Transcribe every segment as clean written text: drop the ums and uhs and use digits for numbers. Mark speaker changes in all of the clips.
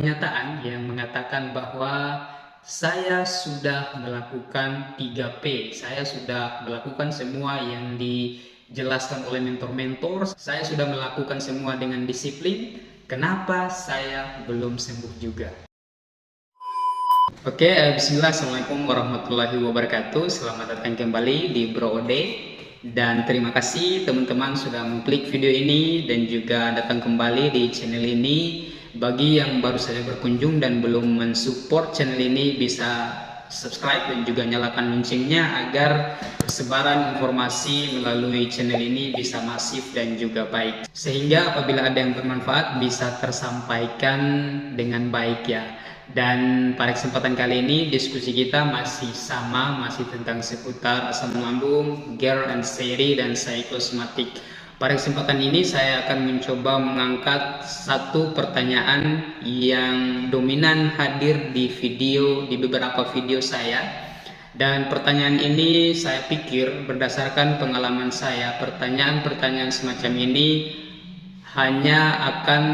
Speaker 1: Pernyataan yang mengatakan bahwa saya sudah melakukan 3P. Saya sudah melakukan semua yang dijelaskan oleh mentor-mentor. Saya sudah melakukan semua dengan disiplin. Kenapa saya belum sembuh juga? Oke, bismillah. Assalamualaikum warahmatullahi wabarakatuh. Selamat datang kembali di Bro Ode. Dan terima kasih teman-teman sudah mengklik video ini dan juga datang kembali di channel ini. Bagi yang baru saja berkunjung dan belum mensupport channel ini, bisa subscribe dan juga nyalakan loncengnya agar persebaran informasi melalui channel ini bisa masif dan juga baik, sehingga apabila ada yang bermanfaat bisa tersampaikan dengan baik ya. Dan pada kesempatan kali ini diskusi kita masih sama, masih tentang seputar asam lambung, GERD and SERI dan psikosomatik. Pada kesempatan ini saya akan mencoba mengangkat satu pertanyaan yang dominan hadir di beberapa video saya. Dan pertanyaan ini saya pikir berdasarkan pengalaman saya, pertanyaan-pertanyaan semacam ini hanya akan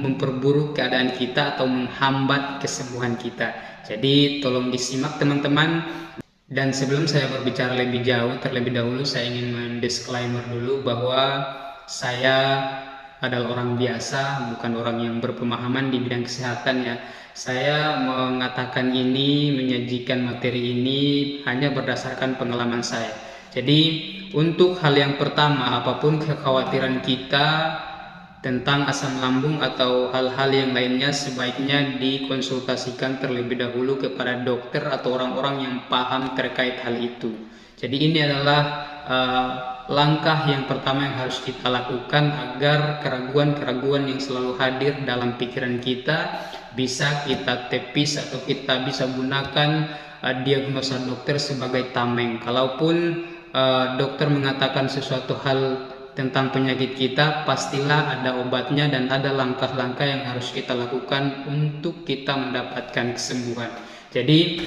Speaker 1: memperburuk keadaan kita atau menghambat kesembuhan kita. Jadi tolong disimak teman-teman. Dan sebelum saya berbicara lebih jauh, terlebih dahulu saya ingin mendisklaimer dulu bahwa saya adalah orang biasa, bukan orang yang berpemahaman di bidang kesehatan ya. Saya mengatakan ini, menyajikan materi ini hanya berdasarkan pengalaman saya. Jadi untuk hal yang pertama, apapun kekhawatiran kita tentang asam lambung atau hal-hal yang lainnya, sebaiknya dikonsultasikan terlebih dahulu kepada dokter atau orang-orang yang paham terkait hal itu. Jadi ini adalah langkah yang pertama yang harus kita lakukan agar keraguan-keraguan yang selalu hadir dalam pikiran kita bisa kita tepis atau kita bisa gunakan diagnosa dokter sebagai tameng. Kalaupun dokter mengatakan sesuatu hal tentang penyakit kita, pastilah ada obatnya dan ada langkah-langkah yang harus kita lakukan untuk kita mendapatkan kesembuhan. Jadi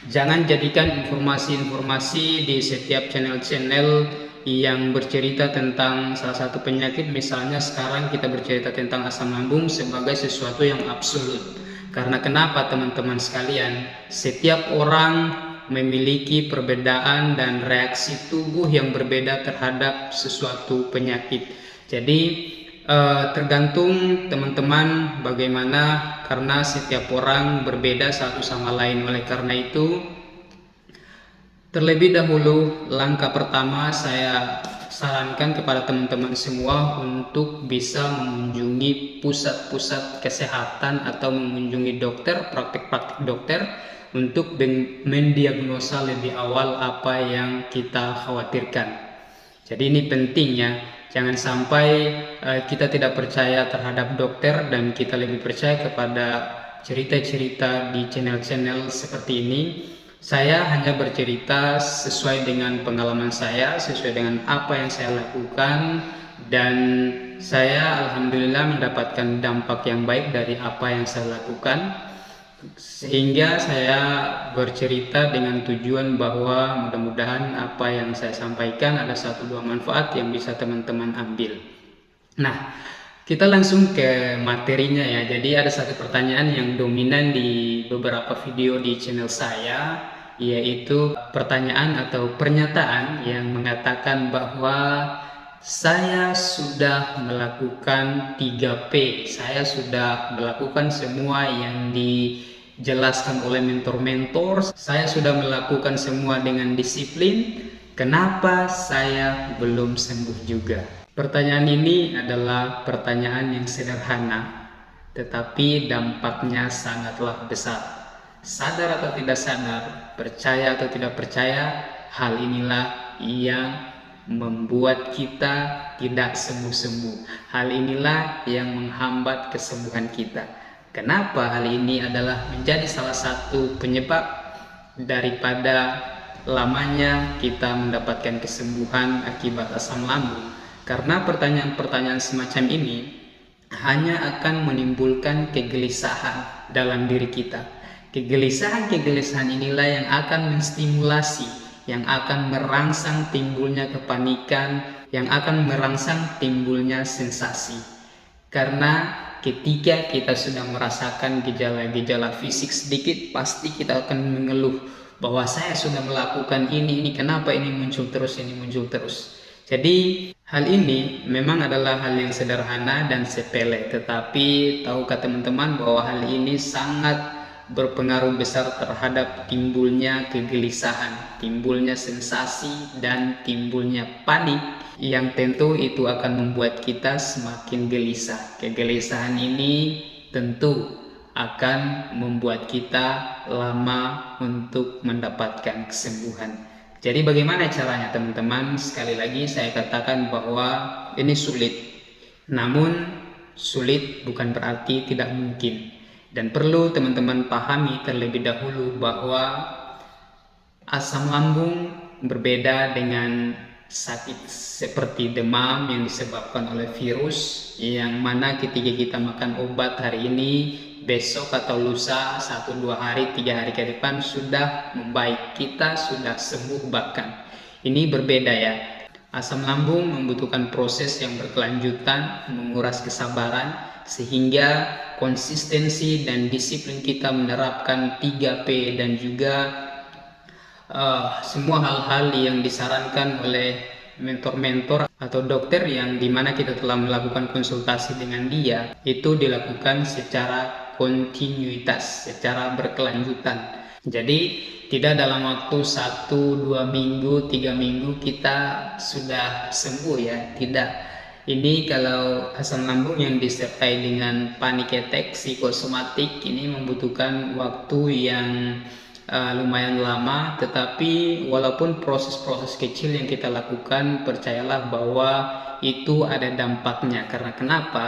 Speaker 1: jangan jadikan informasi-informasi di setiap channel-channel yang bercerita tentang salah satu penyakit, misalnya sekarang kita bercerita tentang asam lambung, sebagai sesuatu yang absolut. Karena kenapa teman-teman sekalian, setiap orang memiliki perbedaan dan reaksi tubuh yang berbeda terhadap sesuatu penyakit. Jadi tergantung teman-teman bagaimana, karena setiap orang berbeda satu sama lain. Oleh karena itu, terlebih dahulu langkah pertama saya sarankan kepada teman-teman semua untuk bisa mengunjungi pusat-pusat kesehatan atau mengunjungi dokter, praktik-praktik dokter untuk mendiagnosa lebih awal apa yang kita khawatirkan. Jadi ini penting ya, jangan sampai kita tidak percaya terhadap dokter dan kita lebih percaya kepada cerita-cerita di channel-channel seperti ini. Saya hanya bercerita sesuai dengan pengalaman saya, sesuai dengan apa yang saya lakukan, dan saya alhamdulillah mendapatkan dampak yang baik dari apa yang saya lakukan, sehingga saya bercerita dengan tujuan bahwa mudah-mudahan apa yang saya sampaikan ada satu dua manfaat yang bisa teman-teman ambil. Nah, kita langsung ke materinya ya. Jadi ada satu pertanyaan yang dominan di beberapa video di channel saya, yaitu pertanyaan atau pernyataan yang mengatakan bahwa saya sudah melakukan 3P. Saya sudah melakukan semua yang dijelaskan oleh mentor-mentor. Saya sudah melakukan semua dengan disiplin. Kenapa saya belum sembuh juga? Pertanyaan ini adalah pertanyaan yang sederhana, tetapi dampaknya sangatlah besar. Sadar atau tidak sadar, percaya atau tidak percaya, hal inilah yang membuat kita tidak sembuh-sembuh. Hal inilah yang menghambat kesembuhan kita. Kenapa hal ini adalah menjadi salah satu penyebab daripada lamanya kita mendapatkan kesembuhan akibat asam lambung? Karena pertanyaan-pertanyaan semacam ini hanya akan menimbulkan kegelisahan dalam diri kita. Kegelisahan-kegelisahan inilah yang akan menstimulasi, yang akan merangsang timbulnya kepanikan, yang akan merangsang timbulnya sensasi. Karena ketika kita sudah merasakan gejala-gejala fisik sedikit, pasti kita akan mengeluh bahwa saya sudah melakukan ini kenapa ini muncul terus, ini muncul terus. Jadi hal ini memang adalah hal yang sederhana dan sepele, tetapi tahukah teman-teman bahwa hal ini sangat berpengaruh besar terhadap timbulnya kegelisahan, timbulnya sensasi, dan timbulnya panik, yang tentu itu akan membuat kita semakin gelisah. Kegelisahan ini tentu akan membuat kita lama untuk mendapatkan kesembuhan. Jadi bagaimana caranya teman-teman? Sekali lagi saya katakan bahwa ini sulit. Namun sulit bukan berarti tidak mungkin. Dan perlu teman-teman pahami terlebih dahulu bahwa asam lambung berbeda dengan sakit seperti demam yang disebabkan oleh virus, yang mana ketika kita makan obat hari ini, besok atau lusa, 1, 2 hari, 3 hari ke depan sudah membaik, kita sudah sembuh bahkan. Ini berbeda ya. Asam lambung membutuhkan proses yang berkelanjutan, menguras kesabaran, sehingga konsistensi dan disiplin kita menerapkan 3P dan juga semua hal-hal yang disarankan oleh mentor-mentor atau dokter yang dimana kita telah melakukan konsultasi dengan dia, itu dilakukan secara kontinuitas, secara berkelanjutan. Jadi tidak dalam waktu 1, 2 minggu, 3 minggu kita sudah sembuh ya, tidak. Ini kalau asam lambung yang disertai dengan panic attack psikosomatik ini membutuhkan waktu yang lumayan lama, tetapi walaupun proses-proses kecil yang kita lakukan, percayalah bahwa itu ada dampaknya. Karena kenapa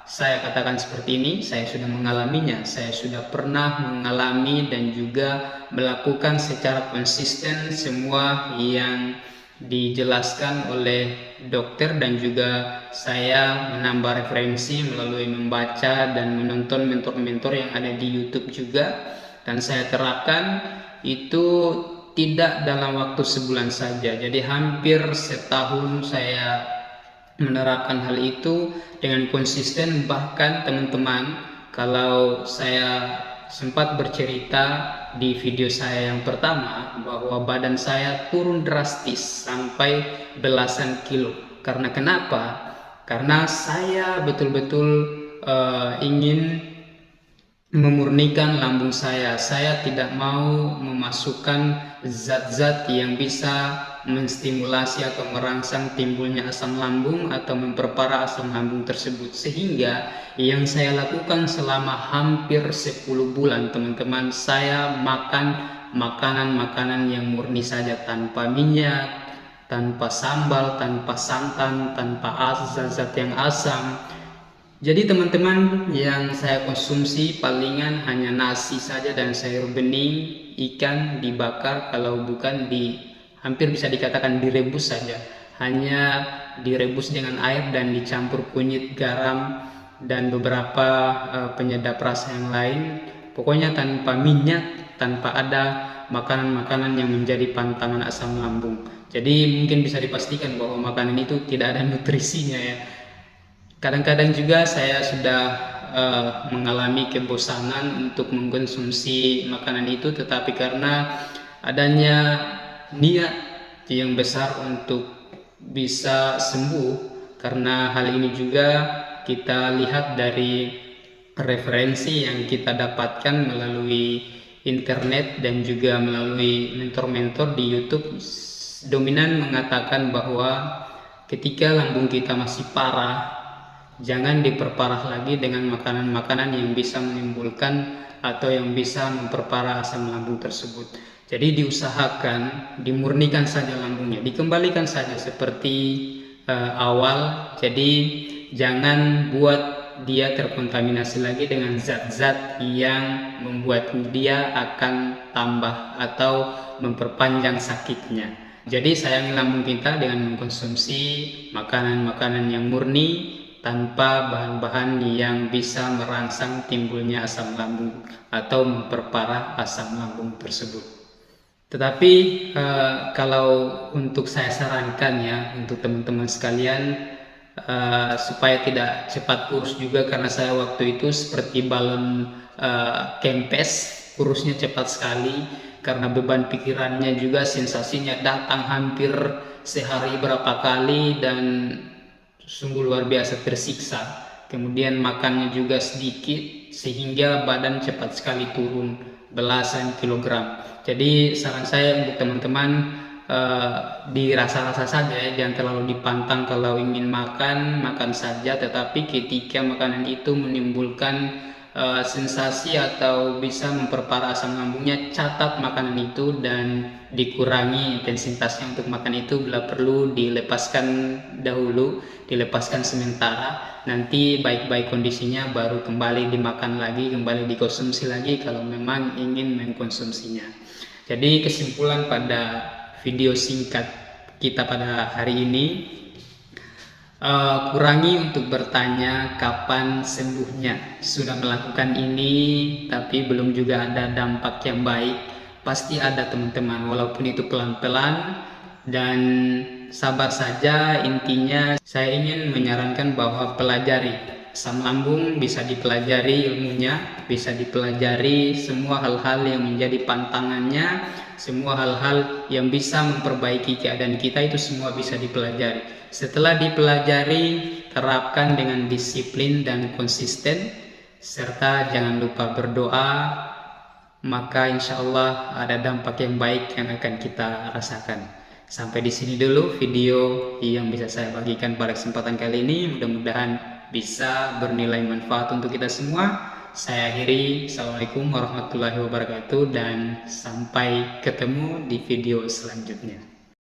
Speaker 1: saya katakan seperti ini? Saya sudah mengalaminya, saya sudah pernah mengalami dan juga melakukan secara konsisten semua yang dijelaskan oleh dokter, dan juga saya menambah referensi melalui membaca dan menonton mentor-mentor yang ada di YouTube juga, dan saya terapkan itu tidak dalam waktu sebulan saja. Jadi hampir setahun saya menerapkan hal itu dengan konsisten. Bahkan teman-teman, kalau saya sempat bercerita di video saya yang pertama bahwa badan saya turun drastis sampai belasan kilo. Karena kenapa? Karena saya betul-betul ingin memurnikan lambung saya. Saya tidak mau memasukkan zat-zat yang bisa menstimulasi atau merangsang timbulnya asam lambung atau memperparah asam lambung tersebut. Sehingga yang saya lakukan selama hampir 10 bulan teman-teman, saya makan makanan-makanan yang murni saja, tanpa minyak, tanpa sambal, tanpa santan, tanpa zat-zat yang asam. Jadi teman-teman, yang saya konsumsi palingan hanya nasi saja dan sayur bening, ikan dibakar, kalau bukan hampir bisa dikatakan direbus saja. Hanya direbus dengan air dan dicampur kunyit, garam, dan beberapa penyedap rasa yang lain. Pokoknya tanpa minyak, tanpa ada makanan-makanan yang menjadi pantangan asam lambung. Jadi mungkin bisa dipastikan bahwa makanan itu tidak ada nutrisinya ya. Kadang-kadang juga saya sudah mengalami kebosanan untuk mengkonsumsi makanan itu, tetapi karena adanya niat yang besar untuk bisa sembuh, karena hal ini juga kita lihat dari referensi yang kita dapatkan melalui internet dan juga melalui mentor-mentor di YouTube, dominan mengatakan bahwa ketika lambung kita masih parah, jangan diperparah lagi dengan makanan-makanan yang bisa menimbulkan atau yang bisa memperparah asam lambung tersebut. Jadi diusahakan dimurnikan saja lambungnya, dikembalikan saja seperti awal. Jadi jangan buat dia terkontaminasi lagi dengan zat-zat yang membuat dia akan tambah atau memperpanjang sakitnya. Jadi sayangi lambung kita dengan mengkonsumsi makanan-makanan yang murni, tanpa bahan-bahan yang bisa merangsang timbulnya asam lambung atau memperparah asam lambung tersebut. Tetapi kalau untuk saya sarankan ya, untuk teman-teman sekalian, supaya tidak cepat kurus juga, karena saya waktu itu seperti balon kempes, kurusnya cepat sekali karena beban pikirannya juga, sensasinya datang hampir sehari berapa kali dan sungguh luar biasa tersiksa. Kemudian makannya juga sedikit sehingga badan cepat sekali turun belasan kilogram. Jadi saran saya untuk teman-teman, dirasa-rasa saja ya, jangan terlalu dipantang. Kalau ingin makan, makan saja, tetapi ketika makanan itu menimbulkan sensasi atau bisa memperparah asam lambungnya, catat makanan itu dan dikurangi intensitasnya untuk makan itu. Bila perlu dilepaskan dahulu, dilepaskan sementara, nanti baik-baik kondisinya baru kembali dimakan lagi, kembali dikonsumsi lagi kalau memang ingin mengkonsumsinya. Jadi kesimpulan pada video singkat kita pada hari ini, kurangi untuk bertanya kapan sembuhnya. Sudah melakukan ini tapi belum juga ada dampak yang baik, pasti ada teman-teman, walaupun itu pelan-pelan dan sabar saja. Intinya saya ingin menyarankan bahwa pelajari asam lambung, bisa dipelajari ilmunya, bisa dipelajari semua hal-hal yang menjadi pantangannya, semua hal-hal yang bisa memperbaiki keadaan kita, itu semua bisa dipelajari. Setelah dipelajari, terapkan dengan disiplin dan konsisten, serta jangan lupa berdoa, maka insya Allah ada dampak yang baik yang akan kita rasakan. Sampai di sini dulu video yang bisa saya bagikan pada kesempatan kali ini. Mudah-mudahan bisa bernilai manfaat untuk kita semua. Saya akhiri. Assalamualaikum warahmatullahi wabarakatuh dan sampai ketemu di video selanjutnya.